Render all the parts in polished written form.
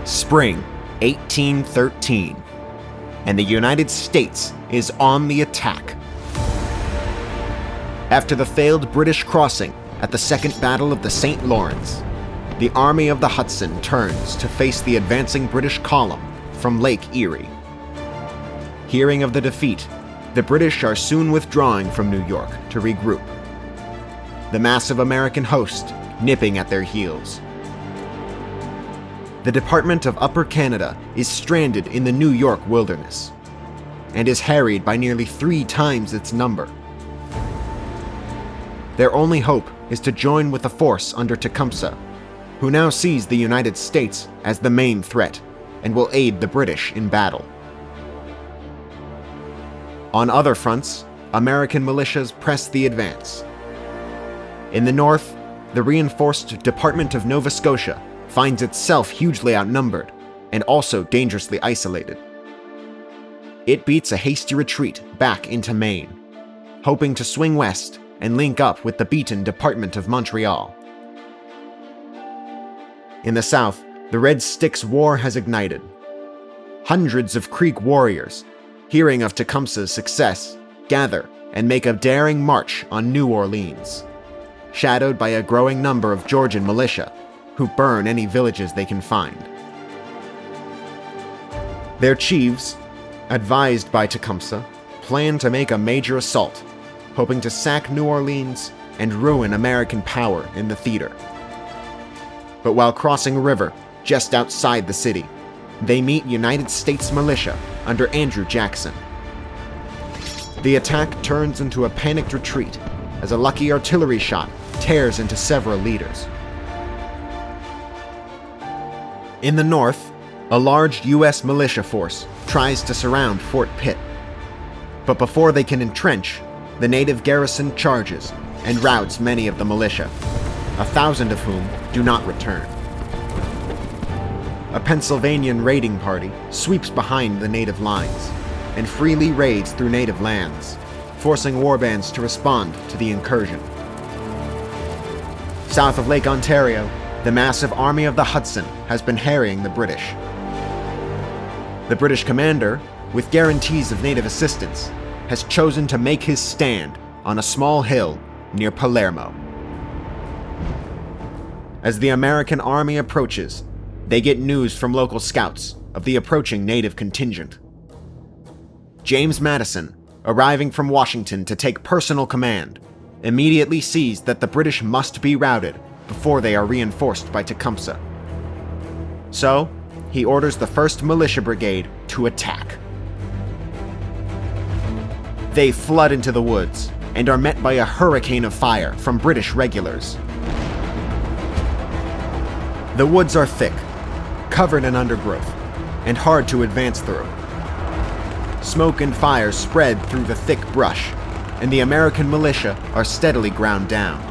Spring 1813, and the United States is on the attack. After the failed British crossing at the Second Battle of the St. Lawrence, the Army of the Hudson turns to face the advancing British column from Lake Erie. Hearing of the defeat, the British are soon withdrawing from New York to regroup, the massive American host nipping at their heels. The Department of Upper Canada is stranded in the New York wilderness and is harried by nearly 3 times its number. Their only hope is to join with the force under Tecumseh, who now sees the United States as the main threat and will aid the British in battle. On other fronts, American militias press the advance. In the north, the reinforced Department of Nova Scotia finds itself hugely outnumbered and also dangerously isolated. It beats a hasty retreat back into Maine, hoping to swing west and link up with the beaten Department of Montreal. In the south, the Red Sticks War has ignited. Hundreds of Creek warriors, hearing of Tecumseh's success, gather and make a daring march on New Orleans, shadowed by a growing number of Georgian militia who burn any villages they can find. Their chiefs, advised by Tecumseh, plan to make a major assault, hoping to sack New Orleans and ruin American power in the theater. But while crossing a river just outside the city, they meet United States militia under Andrew Jackson. The attack turns into a panicked retreat as a lucky artillery shot tears into several leaders. In the north, a large U.S. militia force tries to surround Fort Pitt. But before they can entrench, the native garrison charges and routs many of the militia, 1,000 of whom do not return. A Pennsylvanian raiding party sweeps behind the native lines and freely raids through native lands, forcing warbands to respond to the incursion. South of Lake Ontario, the massive Army of the Hudson has been harrying the British. The British commander, with guarantees of native assistance, has chosen to make his stand on a small hill near Palermo. As the American army approaches, they get news from local scouts of the approaching native contingent. James Madison, arriving from Washington to take personal command, immediately sees that the British must be routed before they are reinforced by Tecumseh. So, he orders the 1st Militia Brigade to attack. They flood into the woods and are met by a hurricane of fire from British regulars. The woods are thick, covered in undergrowth, and hard to advance through. Smoke and fire spread through the thick brush, and the American militia are steadily ground down.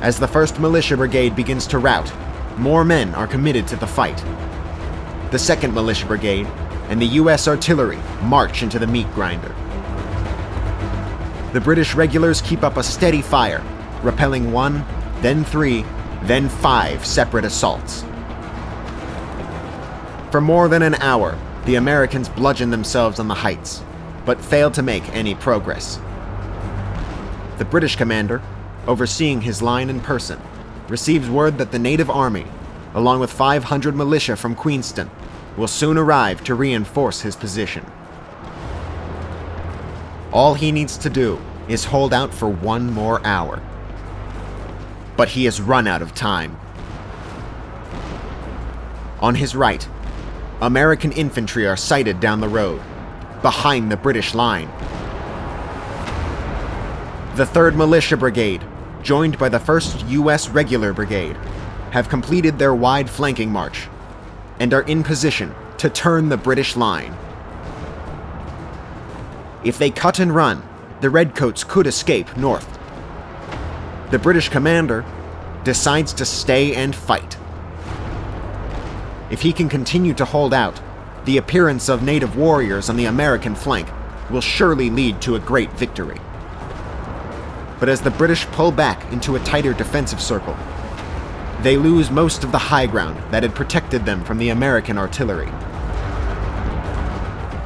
As the 1st Militia Brigade begins to rout, more men are committed to the fight. The 2nd Militia Brigade and the U.S. artillery march into the meat grinder. The British regulars keep up a steady fire, repelling 1, then 3, then 5 separate assaults. For more than an hour, the Americans bludgeon themselves on the heights, but fail to make any progress. The British commander, overseeing his line in person, receives word that the native army, along with 500 militia from Queenston, will soon arrive to reinforce his position. All he needs to do is hold out for 1 more hour. But he has run out of time. On his right, American infantry are sighted down the road, behind the British line. The 3rd Militia Brigade, joined by the 1st U.S. Regular Brigade, have completed their wide flanking march and are in position to turn the British line. If they cut and run, the Redcoats could escape north. The British commander decides to stay and fight. If he can continue to hold out, the appearance of native warriors on the American flank will surely lead to a great victory. But as the British pull back into a tighter defensive circle, they lose most of the high ground that had protected them from the American artillery.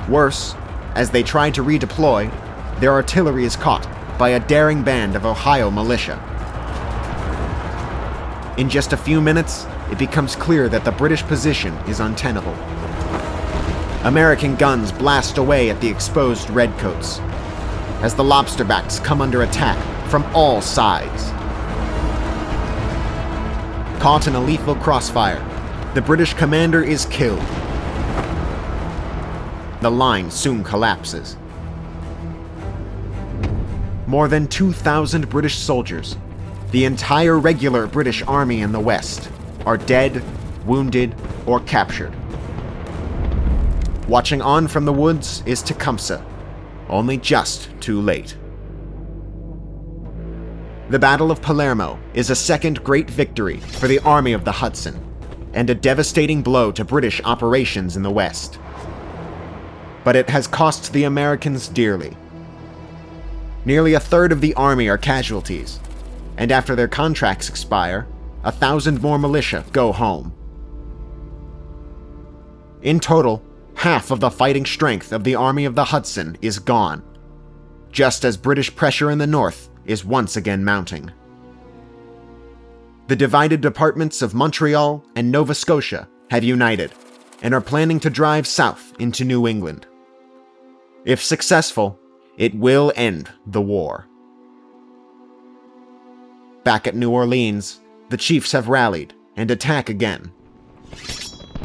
Worse, as they try to redeploy, their artillery is caught by a daring band of Ohio militia. In just a few minutes, it becomes clear that the British position is untenable. American guns blast away at the exposed redcoats, as the lobsterbacks come under attack from all sides. Caught in a lethal crossfire, the British commander is killed. The line soon collapses. More than 2,000 British soldiers, the entire regular British army in the West, are dead, wounded, or captured. Watching on from the woods is Tecumseh, only just too late. The Battle of Palermo is a second great victory for the Army of the Hudson, and a devastating blow to British operations in the West. But it has cost the Americans dearly. Nearly a third of the army are casualties, and after their contracts expire, 1,000 more militia go home. In total, half of the fighting strength of the Army of the Hudson is gone, just as British pressure in the north is once again mounting. The divided departments of Montreal and Nova Scotia have united and are planning to drive south into New England. If successful, it will end the war. Back at New Orleans, the chiefs have rallied and attack again.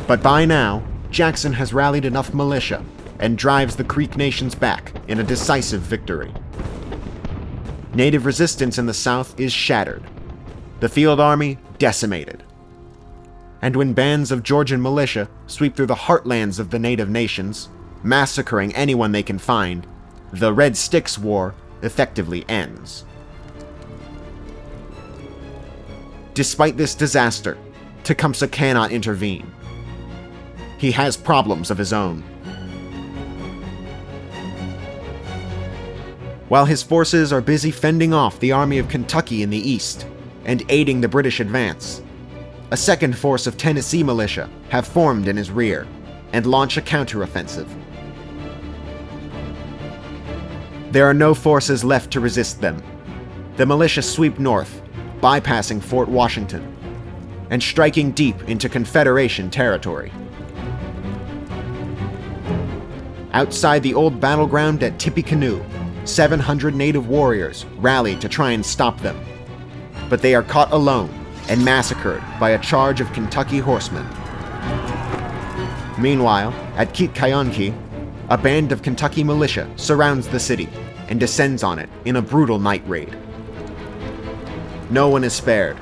But by now, Jackson has rallied enough militia and drives the Creek nations back in a decisive victory. Native resistance in the South is shattered, the field army decimated. And when bands of Georgian militia sweep through the heartlands of the native nations, massacring anyone they can find, the Red Sticks War effectively ends. Despite this disaster, Tecumseh cannot intervene. He has problems of his own. While his forces are busy fending off the Army of Kentucky in the east and aiding the British advance, a second force of Tennessee militia have formed in his rear and launch a counteroffensive. There are no forces left to resist them. The militia sweep north, bypassing Fort Washington, and striking deep into Confederation territory. Outside the old battleground at Tippecanoe, 700 native warriors rally to try and stop them, but they are caught alone and massacred by a charge of Kentucky horsemen. Meanwhile, at Kitcayonke, a band of Kentucky militia surrounds the city and descends on it in a brutal night raid. No one is spared.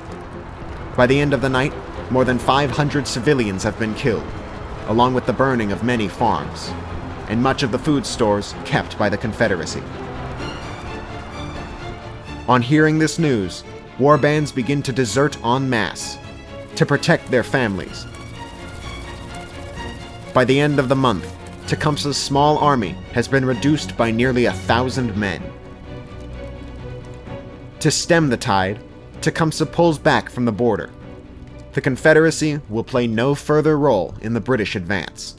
By the end of the night, more than 500 civilians have been killed, along with the burning of many farms, and much of the food stores kept by the Confederacy. On hearing this news, war bands begin to desert en masse to protect their families. By the end of the month, Tecumseh's small army has been reduced by nearly 1,000 men. To stem the tide, Tecumseh pulls back from the border. The Confederacy will play no further role in the British advance.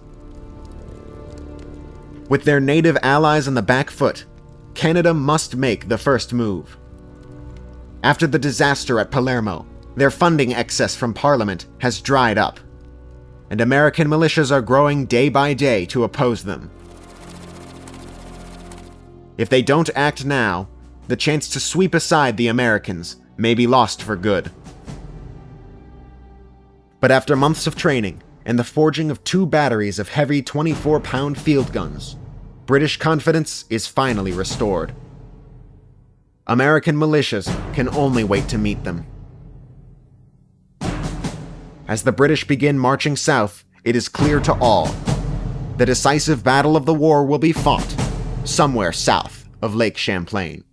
With their native allies on the back foot, Canada must make the first move. After the disaster at Palermo, their funding excess from Parliament has dried up, and American militias are growing day by day to oppose them. If they don't act now, the chance to sweep aside the Americans may be lost for good. But after months of training and the forging of 2 batteries of heavy 24-pound field guns, British confidence is finally restored. American militias can only wait to meet them. As the British begin marching south, it is clear to all: the decisive battle of the war will be fought somewhere south of Lake Champlain.